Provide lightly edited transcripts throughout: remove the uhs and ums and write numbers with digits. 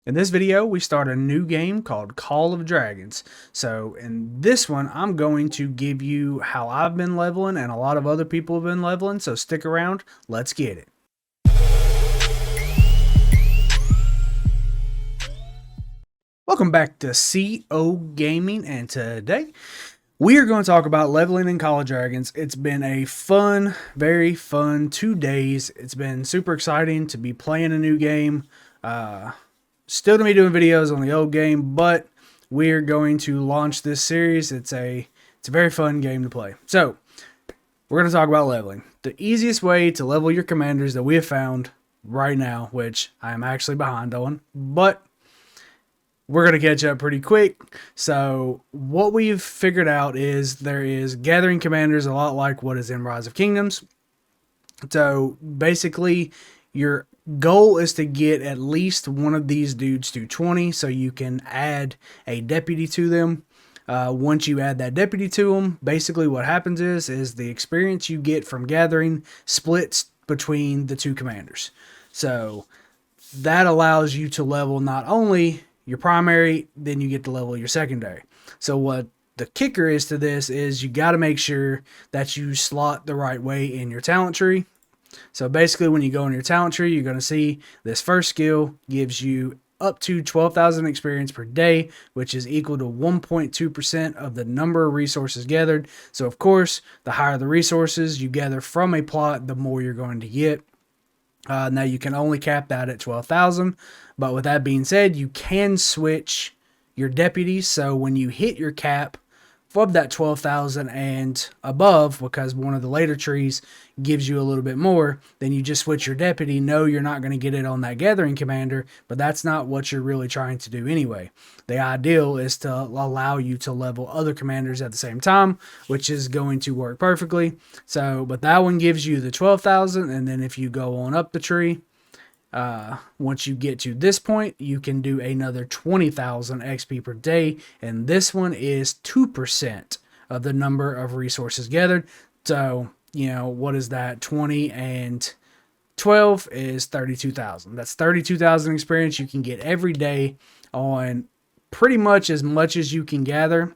In this video, we start a new game called Call of Dragons. So in this one, I'm going to give you how I've been leveling and a lot of other people have been leveling. So stick around. Let's get it. Welcome back to CO Gaming, and today we are going to talk about leveling in Call of Dragons. It's been a fun, very fun 2 days. It's been super exciting to be playing a new game. Still to be doing videos on the old game, but we're going to launch this series. It's a very fun game to play. So we're going to talk about leveling. The easiest way to level your commanders that we have found right now, which I am actually behind on, but we're going to catch up pretty quick. So what we've figured out is there is gathering commanders a lot like what is in Rise of Kingdoms. So basically your goal is to get at least one of these dudes to 20 so you can add a deputy to them. Once you add that deputy to them, basically what happens is the experience you get from gathering splits between the two commanders. So that allows you to level not only your primary, then you get to level your secondary. So what the kicker is to this is you got to make sure that you slot the right way in your talent tree. So basically when you go in your talent tree, you're going to see this first skill gives you up to 12,000 experience per day, which is equal to 1.2% of the number of resources gathered. So of course, the higher the resources you gather from a plot, the more you're going to get. Now you can only cap that at 12,000, but with that being said, you can switch your deputies. So when you hit your cap of that 12,000 and above, because one of the later trees gives you a little bit more, then you just switch your deputy. No, you're not going to get it on that gathering commander, but that's not what you're really trying to do anyway. The ideal is to allow you to level other commanders at the same time, which is going to work perfectly. So, but that one gives you the 12,000, and then if you go on up the tree, once you get to this point, you can do another 20,000 XP per day, and this one is 2% of the number of resources gathered. So, what is that? 20 and 12 is 32,000. That's 32,000 experience you can get every day on pretty much as you can gather.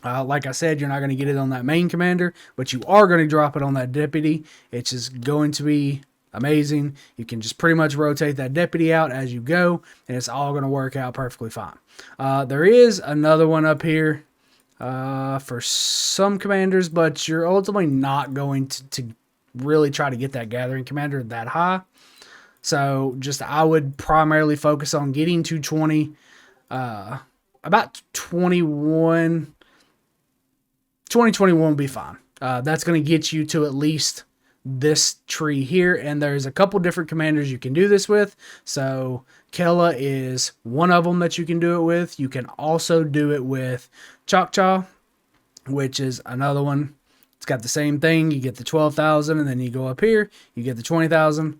Like I said, you're not going to get it on that main commander, but you are going to drop it on that deputy. It's just going to be amazing. You can just pretty much rotate that deputy out as you go, and it's all going to work out perfectly fine. There is another one up here for some commanders, but you're ultimately not going to really try to get that gathering commander that high. So I would primarily focus on getting to 20, about 21. 2021 will be fine. That's going to get you to at least this tree here, and there's a couple different commanders you can do this with. So Kella is one of them that you can do it with. You can also do it with Choctaw, which is another one. It's got the same thing. You get the 12,000, and then you go up here, you get the 20,000.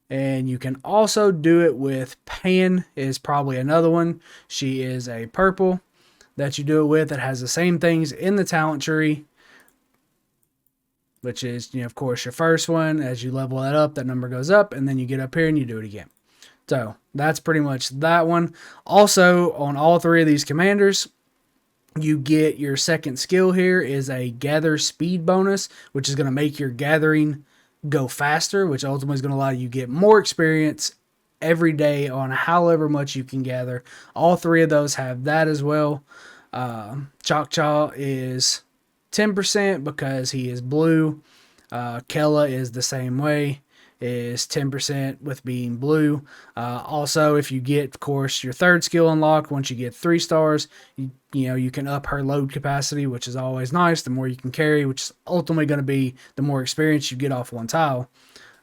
And you can also do it with Pan, is probably another one. She is a purple that you do it with. It has the same things in the talent tree, which is, of course, your first one. As you level that up, that number goes up, and then you get up here and you do it again. So that's pretty much that one. Also, on all three of these commanders, you get your second skill here is a gather speed bonus, which is going to make your gathering go faster, which ultimately is going to allow you to get more experience every day on however much you can gather. All three of those have that as well. Choctaw is 10% because he is blue. Kella is the same way, is 10% with being blue. Also, if you get, of course, your third skill unlocked, once you get 3 stars, you can up her load capacity, which is always nice. The more you can carry, which is ultimately going to be the more experience you get off one tile.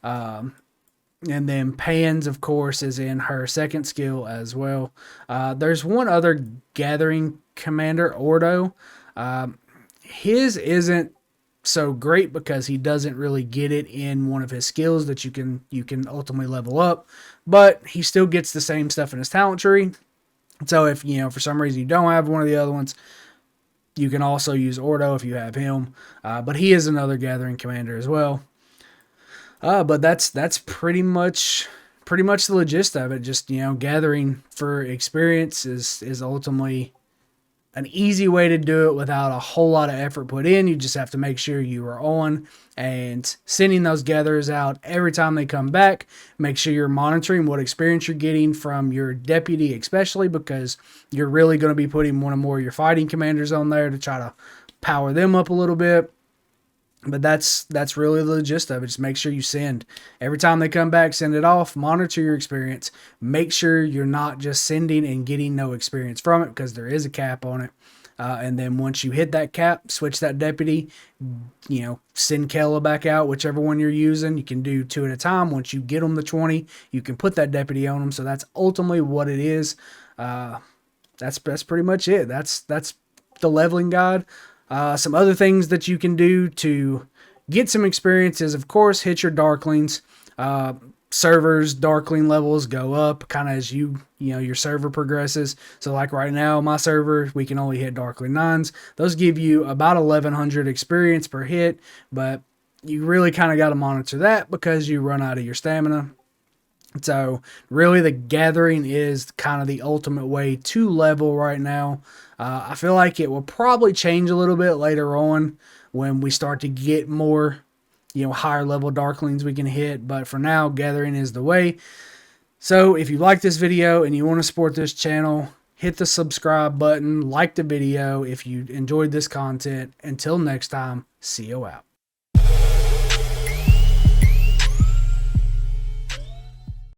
And then Pans, of course, is in her second skill as well. There's one other gathering commander, Ordo. His isn't so great because he doesn't really get it in one of his skills that you can ultimately level up, but he still gets the same stuff in his talent tree. So if for some reason you don't have one of the other ones, you can also use Ordo if you have him. But he is another gathering commander as well. But that's pretty much pretty much the gist of it. Just, gathering for experience is ultimately an easy way to do it without a whole lot of effort put in. You just have to make sure you are on and sending those gatherers out every time they come back. Make sure you're monitoring what experience you're getting from your deputy, especially because you're really going to be putting one or more of your fighting commanders on there to try to power them up a little bit. But that's really the gist of it. Just make sure you send. Every time they come back, send it off. Monitor your experience. Make sure you're not just sending and getting no experience from it, because there is a cap on it. And then once you hit that cap, switch that deputy. Send Kella back out, whichever one you're using. You can do 2 at a time. Once you get them to 20, you can put that deputy on them. So that's ultimately what it is. That's pretty much it. That's the leveling guide. Some other things that you can do to get some experience is, of course, hit your Darklings. Servers, Darkling levels go up kind of as your server progresses. So like right now, my server, we can only hit Darkling 9s. Those give you about 1100 experience per hit, but you really kind of got to monitor that because you run out of your stamina. So really the gathering is kind of the ultimate way to level right now. I feel like it will probably change a little bit later on when we start to get more, higher level Darklings we can hit. But for now, gathering is the way. So if you like this video and you want to support this channel, hit the subscribe button, like the video if you enjoyed this content. Until next time, see you out.